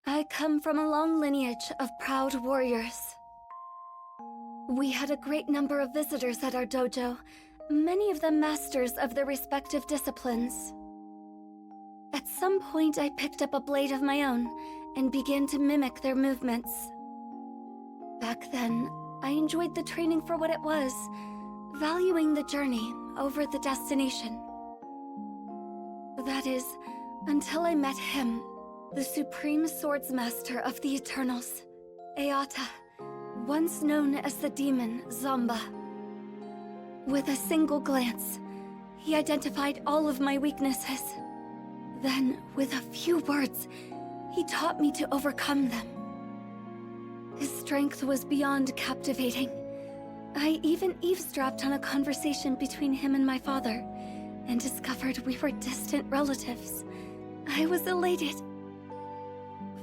I come from a long lineage of proud warriors. We had a great number of visitors at our dojo, many of them masters of their respective disciplines. At some point, I picked up a blade of my own and began to mimic their movements. Back then, I enjoyed the training for what it was, valuing the journey over the destination. That is, until I met him, the supreme swordsmaster of the Eternals, Eata, once known as the demon Zamba. With a single glance, he identified all of my weaknesses. Then, with a few words, he taught me to overcome them. His strength was beyond captivating. I even eavesdropped on a conversation between him and my father, and discovered we were distant relatives. I was elated.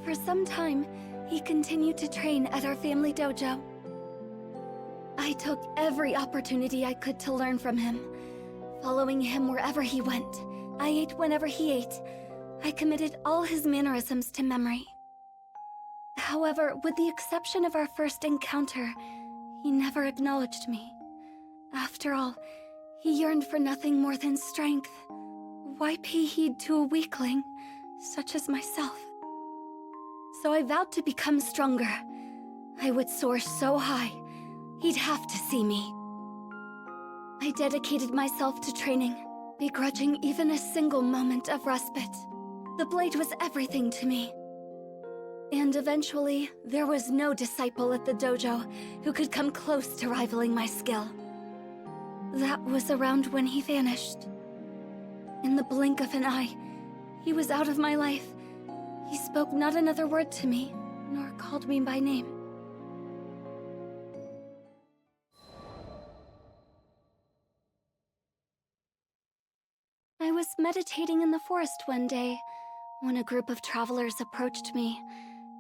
For some time, he continued to train at our family dojo. I took every opportunity I could to learn from him, following him wherever he went. I ate whenever he ate. I committed all his mannerisms to memory. However, with the exception of our first encounter, he never acknowledged me. After all, he yearned for nothing more than strength. Why pay heed to a weakling, such as myself? So I vowed to become stronger. I would soar so high, he'd have to see me. I dedicated myself to training, begrudging even a single moment of respite. The blade was everything to me. And eventually, there was no disciple at the dojo who could come close to rivaling my skill. That was around when he vanished. In the blink of an eye, he was out of my life. He spoke not another word to me, nor called me by name. I was meditating in the forest one day when a group of travelers approached me.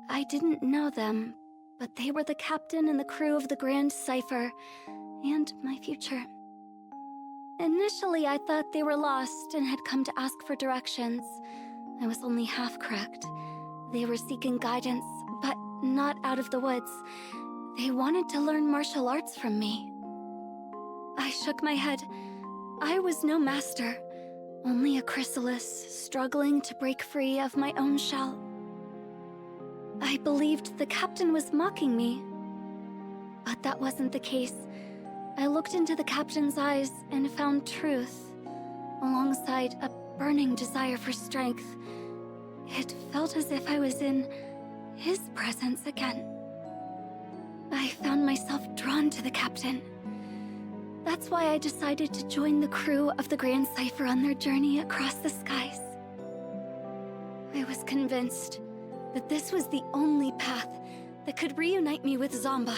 I didn't know them, but they were the captain and the crew of the Grand Cipher, and my future. Initially, I thought they were lost and had come to ask for directions. I was only half correct. They were seeking guidance, but not out of the woods. They wanted to learn martial arts from me. I shook my head. I was no master, only a chrysalis struggling to break free of my own shell. I believed the captain was mocking me, but that wasn't the case. I looked into the captain's eyes and found truth, alongside a burning desire for strength. It felt as if I was in his presence again. I found myself drawn to the captain. That's why I decided to join the crew of the Grand Cipher on their journey across the skies. I was convinced that this was the only path that could reunite me with Zamba.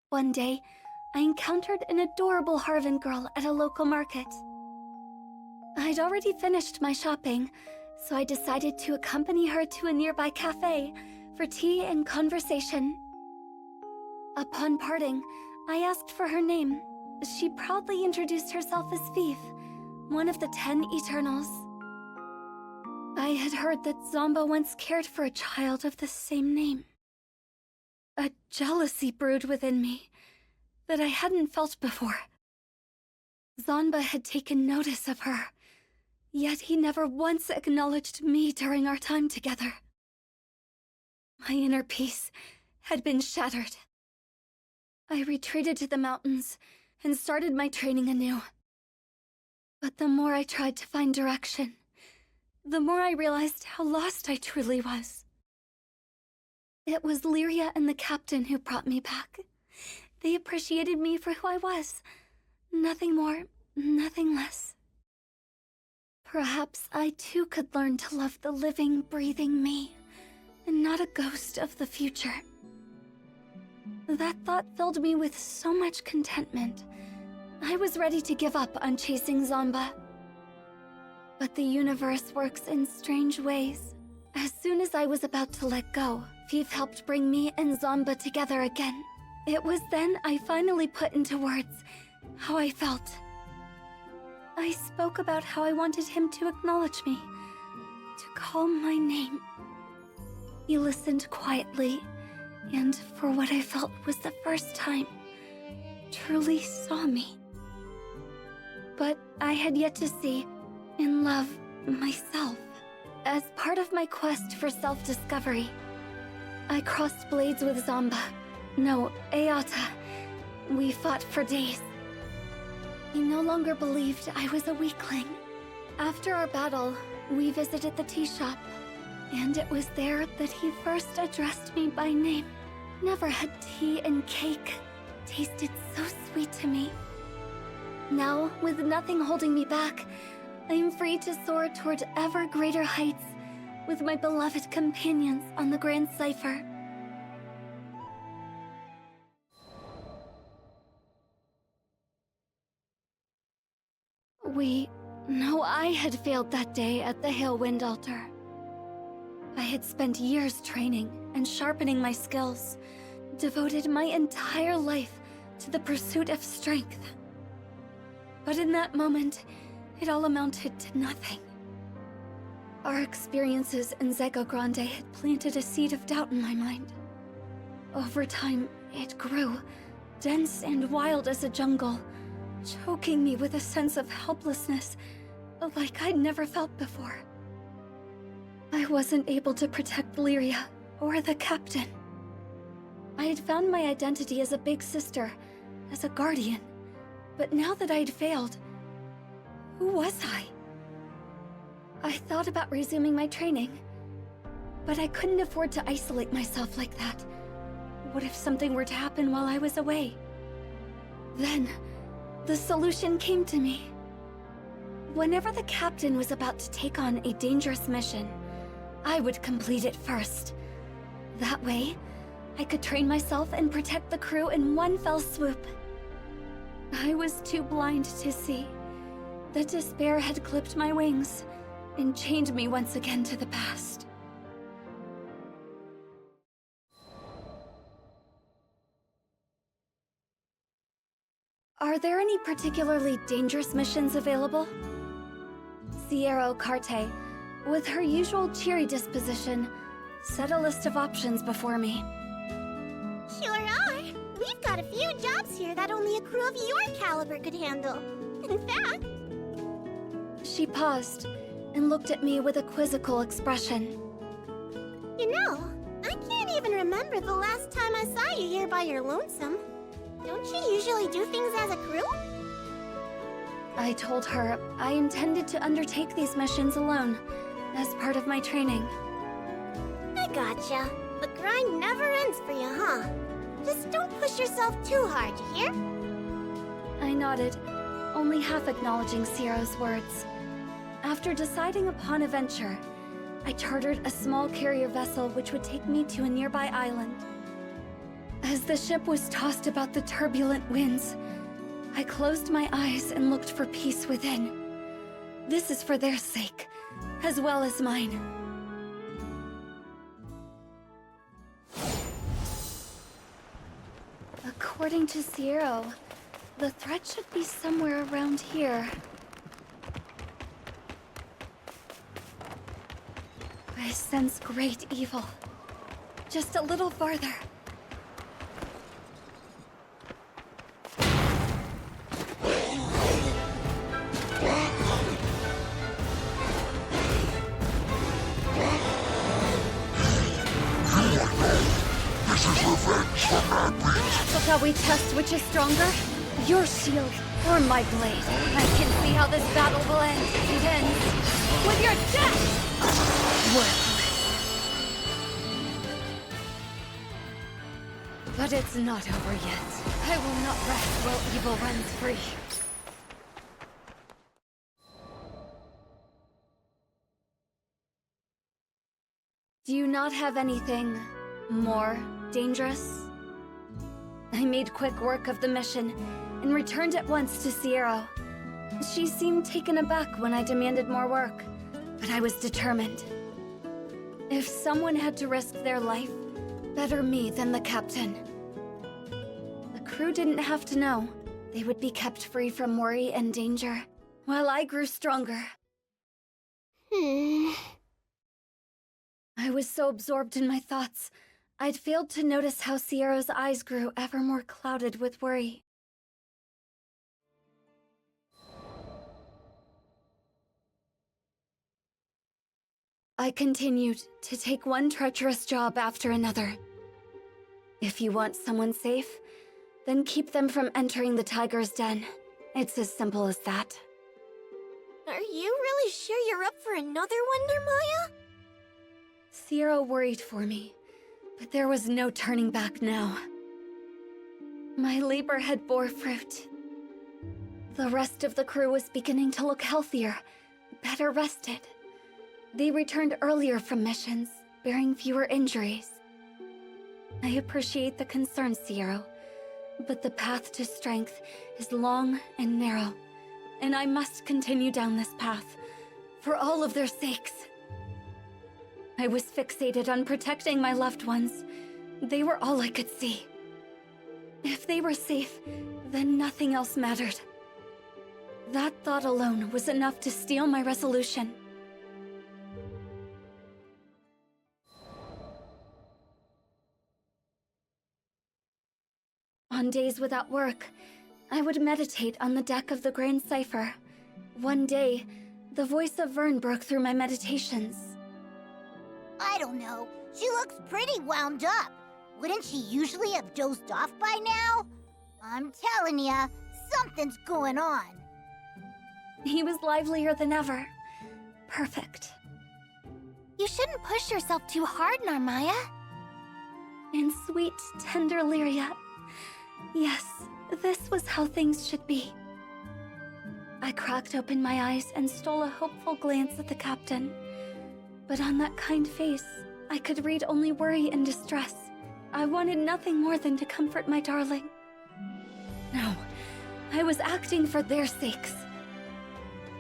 One day, I encountered an adorable Harvan girl at a local market. I'd already finished my shopping, so I decided to accompany her to a nearby cafe for tea and conversation. Upon parting, I asked for her name. She proudly introduced herself as Fief, one of the 10 Eternals. I had heard that Zamba once cared for a child of the same name. A jealousy brewed within me that I hadn't felt before. Zamba had taken notice of her, yet he never once acknowledged me during our time together. My inner peace had been shattered. I retreated to the mountains and started my training anew. But the more I tried to find direction, the more I realized how lost I truly was. It was Lyria and the captain who brought me back. They appreciated me for who I was. Nothing more, nothing less. Perhaps I too could learn to love the living, breathing me, and not a ghost of the future. That thought filled me with so much contentment. I was ready to give up on chasing Zamba. But the universe works in strange ways. As soon as I was about to let go, Fief helped bring me and Zamba together again. It was then I finally put into words how I felt. I spoke about how I wanted him to acknowledge me, to call my name. He listened quietly, and for what I felt was the first time, truly saw me. But I had yet to see and love myself. As part of my quest for self-discovery, I crossed blades with Zamba. No, Ayata. We fought for days. He no longer believed I was a weakling. After our battle, we visited the tea shop, and it was there that he first addressed me by name. Never had tea and cake tasted so sweet to me. Now, with nothing holding me back, I am free to soar toward ever greater heights with my beloved companions on the Grand Cipher. I had failed that day at the Hail Wind Altar. I had spent years training and sharpening my skills, devoted my entire life to the pursuit of strength. But in that moment, it all amounted to nothing. Our experiences in Zego Grande had planted a seed of doubt in my mind. Over time, it grew, dense and wild as a jungle, choking me with a sense of helplessness like I'd never felt before. I wasn't able to protect Lyria or the captain. I had found my identity as a big sister, as a guardian, but now that I'd failed, who was I? I thought about resuming my training, but I couldn't afford to isolate myself like that. What if something were to happen while I was away? Then, the solution came to me. Whenever the captain was about to take on a dangerous mission, I would complete it first. That way, I could train myself and protect the crew in one fell swoop. I was too blind to see that despair had clipped my wings and chained me once again to the past. Are there any particularly dangerous missions available? Sierra Carte, with her usual cheery disposition, set a list of options before me. Sure are. We've got a few jobs here that only a crew of your caliber could handle. In fact... She paused and looked at me with a quizzical expression. You know, I can't even remember the last time I saw you here by your lonesome. Don't you usually do things as a crew? I told her I intended to undertake these missions alone, as part of my training. I gotcha. The grind never ends for you, huh? Just don't push yourself too hard, you hear? I nodded, only half acknowledging Sierra's words. After deciding upon a venture, I chartered a small carrier vessel which would take me to a nearby island. As the ship was tossed about the turbulent winds, I closed my eyes and looked for peace within. This is for their sake, as well as mine. According to Sierra, the threat should be somewhere around here. I sense great evil. Just a little farther. Look how we test which is stronger. Your shield or my blade. I can see how this battle will end. It ends with your death! Worthless. But it's not over yet. I will not rest while evil runs free. Do you not have anything more dangerous? I made quick work of the mission and returned at once to Sierra. She seemed taken aback when I demanded more work, but I was determined. If someone had to risk their life, better me than the captain. The crew didn't have to know. They would be kept free from worry and danger. while I grew stronger. Hmm. I was so absorbed in my thoughts, I'd failed to notice how Sierra's eyes grew ever more clouded with worry. I continued to take one treacherous job after another. If you want someone safe, then keep them from entering the tiger's den. It's as simple as that. Are you really sure you're up for another one, Narmaya? Sierra worried for me, but there was no turning back now. My labor had bore fruit. The rest of the crew was beginning to look healthier, better rested. They returned earlier from missions, bearing fewer injuries. I appreciate the concern, Sierra, but the path to strength is long and narrow, and I must continue down this path, for all of their sakes. I was fixated on protecting my loved ones. They were all I could see. If they were safe, then nothing else mattered. That thought alone was enough to steel my resolution. On days without work, I would meditate on the deck of the Grand Cipher. One day, the voice of Vern broke through my meditations. I don't know. She looks pretty wound up. Wouldn't she usually have dozed off by now? I'm telling ya, something's going on. He was livelier than ever. Perfect. You shouldn't push yourself too hard, Narmaya. And sweet, tender Lyria. Yes, this was how things should be. I cracked open my eyes and stole a hopeful glance at the captain. But on that kind face, I could read only worry and distress. I wanted nothing more than to comfort my darling. No, I was acting for their sakes.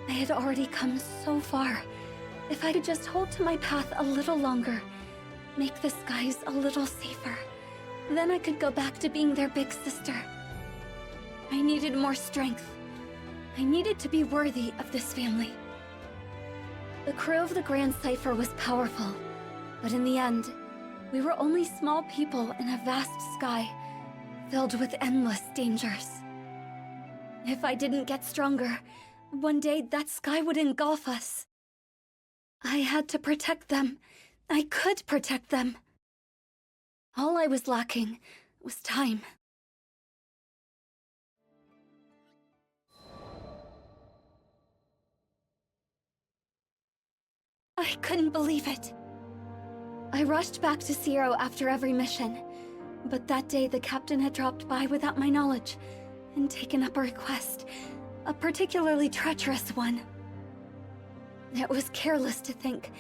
I had already come so far. If I could just hold to my path a little longer, make the skies a little safer, then I could go back to being their big sister. I needed more strength. I needed to be worthy of this family. The crew of the Grand Cipher was powerful, but in the end, we were only small people in a vast sky, filled with endless dangers. If I didn't get stronger, one day that sky would engulf us. I had to protect them. I could protect them. All I was lacking was time. I couldn't believe it. I rushed back to Zero after every mission, but that day the captain had dropped by without my knowledge and taken up a request, a particularly treacherous one. It was careless to think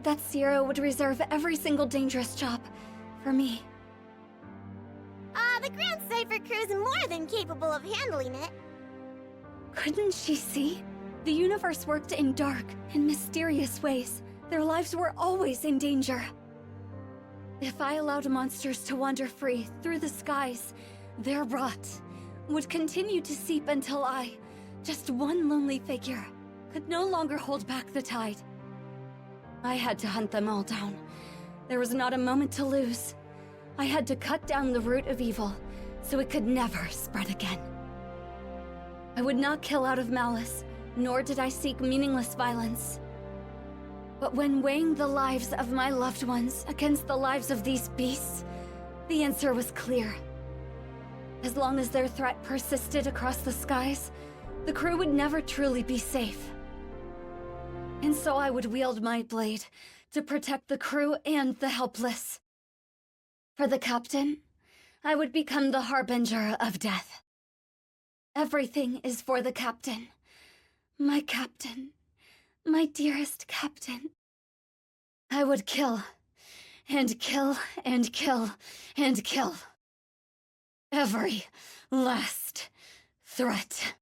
that Zero would reserve every single dangerous job for me. The Grand Cipher crew's more than capable of handling it. Couldn't she see? The universe worked in dark and mysterious ways. Their lives were always in danger. If I allowed monsters to wander free through the skies, their rot would continue to seep until I, just one lonely figure, could no longer hold back the tide. I had to hunt them all down. There was not a moment to lose. I had to cut down the root of evil, so it could never spread again. I would not kill out of malice, nor did I seek meaningless violence. But when weighing the lives of my loved ones against the lives of these beasts, the answer was clear. As long as their threat persisted across the skies, the crew would never truly be safe. And so I would wield my blade to protect the crew and the helpless. For the captain, I would become the harbinger of death. Everything is for the captain. My captain. My dearest captain. I would kill, and kill, and kill, and kill. Every last threat.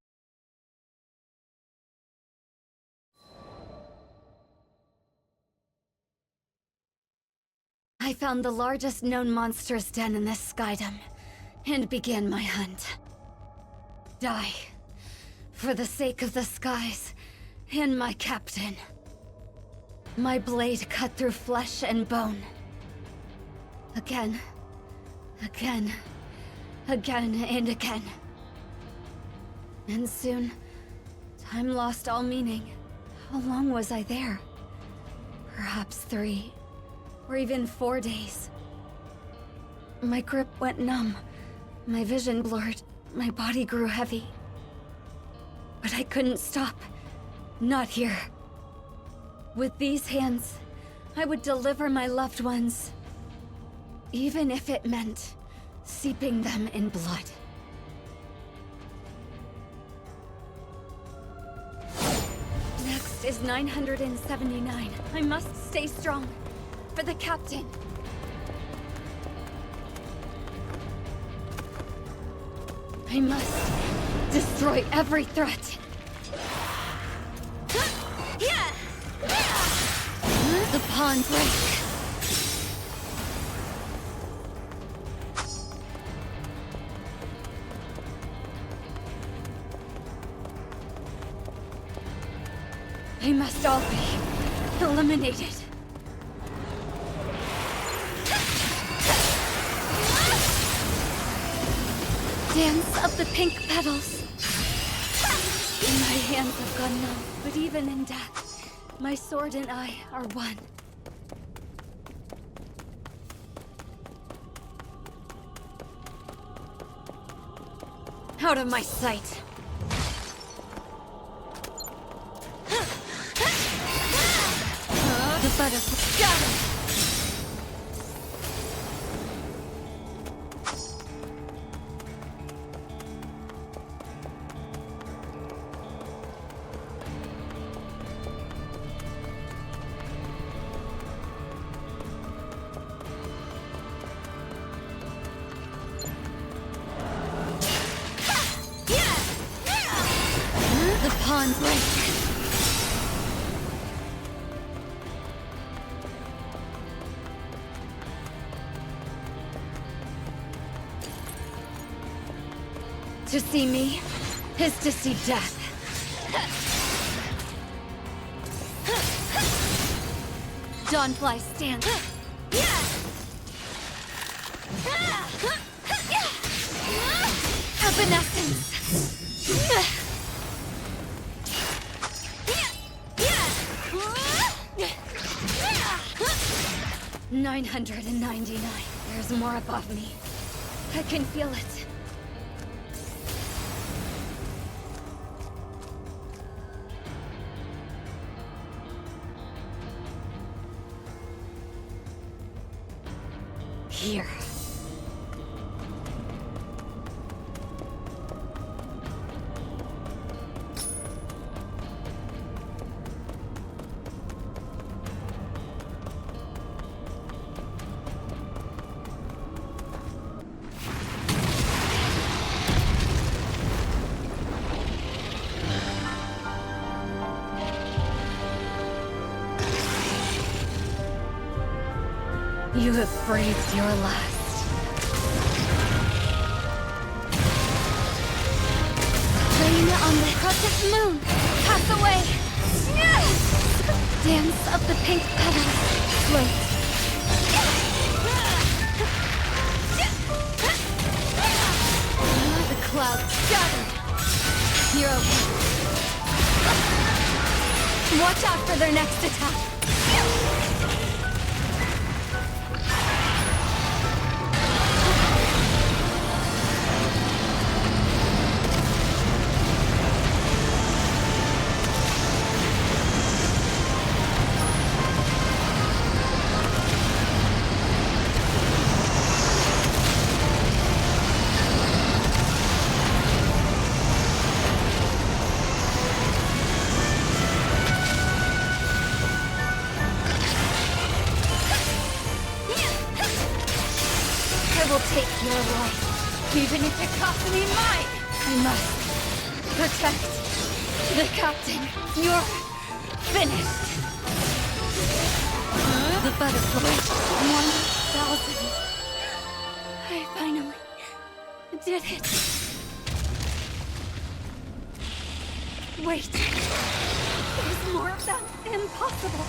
I found the largest known monster's den in this skydom, and began my hunt. Die, for the sake of the skies And my captain. My blade cut through flesh and bone. Again. Again. Again and again. And soon, time lost all meaning. How long was I there? Perhaps 3, or even 4 days. My grip went numb, my vision blurred, my body grew heavy. But I couldn't stop. Not here. With these hands, I would deliver my loved ones. Even if it meant steeping them in blood. Next is 979. I must stay strong. For the captain. I must destroy every threat. The pawn break. They must all be eliminated. Dance of the pink petals. My hands have gone numb, but even in death, my sword and I are one. Out of my sight. The butterfly got him! The pawn break. To see me is to see death. Dawnfly stands. Evanescence. 999. There's more above me. I can feel it. Here. You have breathed your last. Rain on the crescent moon, pass away. Dance of the pink petals, float. The clouds scattered. You're okay. Watch out for their next attack. I will take your life, even if it costs me mine! I must protect the captain. You're finished! The butterfly. 1,000. I finally did it. Wait. Is more of that impossible?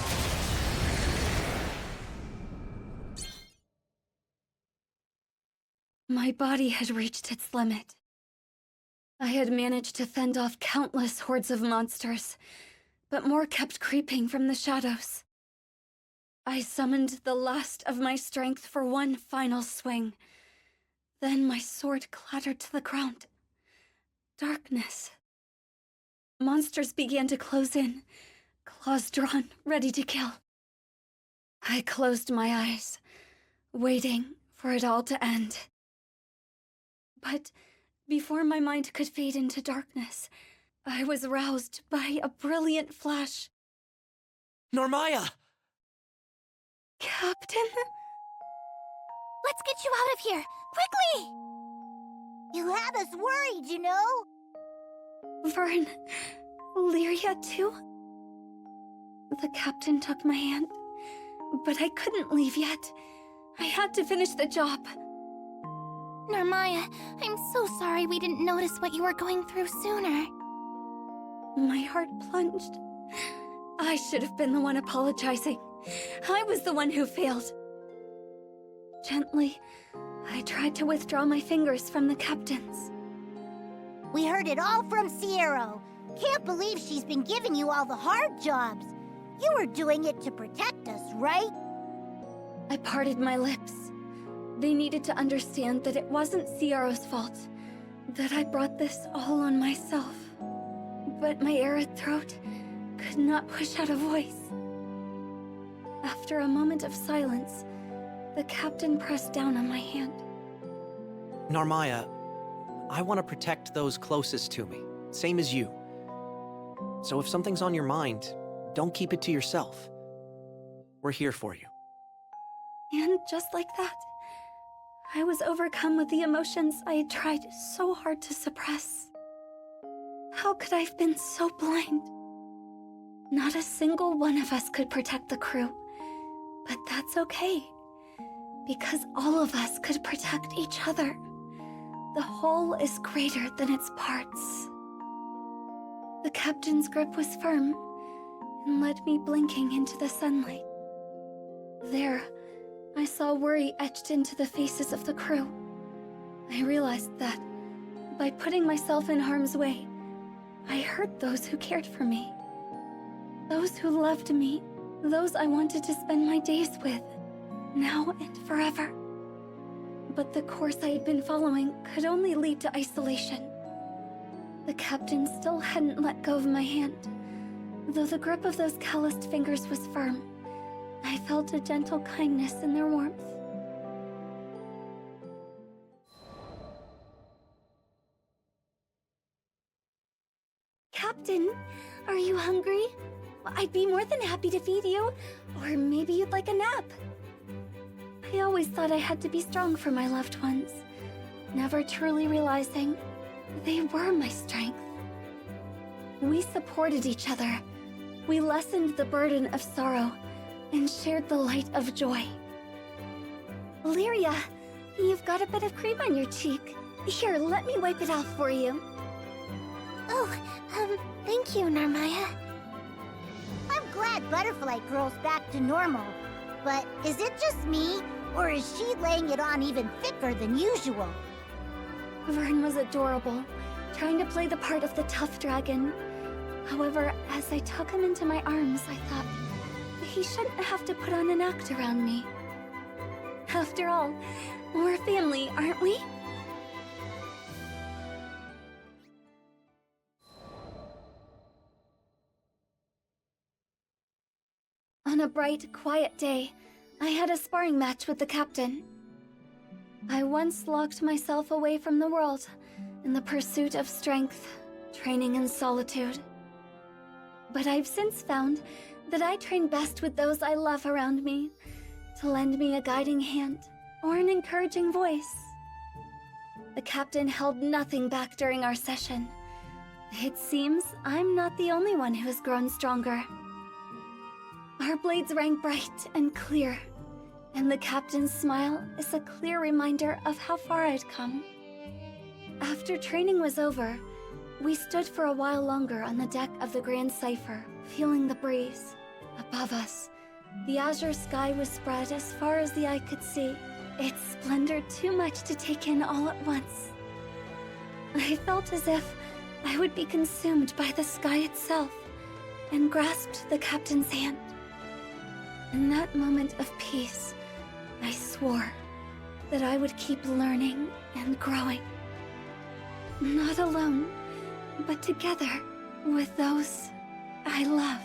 My body had reached its limit. I had managed to fend off countless hordes of monsters, but more kept creeping from the shadows. I summoned the last of my strength for one final swing. Then my sword clattered to the ground. Darkness. Monsters began to close in, claws drawn, ready to kill. I closed my eyes, waiting for it all to end. But before my mind could fade into darkness, I was roused by a brilliant flash. Narmaya! Captain? Let's get you out of here! Quickly! You had us worried, you know? Vern, Lyria too? The captain took my hand, but I couldn't leave yet. I had to finish the job. Narmaya, I'm so sorry we didn't notice what you were going through sooner. My heart plunged. I should have been the one apologizing. I was the one who failed. Gently, I tried to withdraw my fingers from the captain's. We heard it all from Sierra. Can't believe she's been giving you all the hard jobs. You were doing it to protect us, right? I parted my lips. They needed to understand that it wasn't Sierra's fault, that I brought this all on myself. But my arid throat could not push out a voice. After a moment of silence, the captain pressed down on my hand. Narmaya, I want to protect those closest to me, same as you. So if something's on your mind, don't keep it to yourself. We're here for you. And just like that, I was overcome with the emotions I had tried so hard to suppress. How could I have been so blind? Not a single one of us could protect the crew, but that's okay, because all of us could protect each other. The whole is greater than its parts. The captain's grip was firm and led me blinking into the sunlight. There, I saw worry etched into the faces of the crew. I realized that, by putting myself in harm's way, I hurt those who cared for me. Those who loved me, those I wanted to spend my days with, now and forever. But the course I had been following could only lead to isolation. The captain still hadn't let go of my hand. Though the grip of those calloused fingers was firm, I felt a gentle kindness in their warmth. Captain, are you hungry? I'd be more than happy to feed you, or maybe you'd like a nap. I always thought I had to be strong for my loved ones, never truly realizing they were my strength. We supported each other. We lessened the burden of sorrow and shared the light of joy. Lyria, you've got a bit of cream on your cheek. Here, let me wipe it off for you. Oh, thank you, Narmaya. I'm glad Butterfly Girl's back to normal. But is it just me, or is she laying it on even thicker than usual? Vern was adorable, trying to play the part of the tough dragon. However, as I took him into my arms, I thought, he shouldn't have to put on an act around me. After all, we're family, aren't we? On a bright, quiet day, I had a sparring match with the captain. I once locked myself away from the world in the pursuit of strength, training in solitude. But I've since found that I train best with those I love around me, to lend me a guiding hand or an encouraging voice. The captain held nothing back during our session. It seems I'm not the only one who has grown stronger. Our blades rang bright and clear, and the captain's smile is a clear reminder of how far I'd come. After training was over, we stood for a while longer on the deck of the Grand Cipher, feeling the breeze. Above us, the azure sky was spread as far as the eye could see, its splendor too much to take in all at once. I felt as if I would be consumed by the sky itself, and grasped the captain's hand. In that moment of peace, I swore that I would keep learning and growing. Not alone, but together with those I love.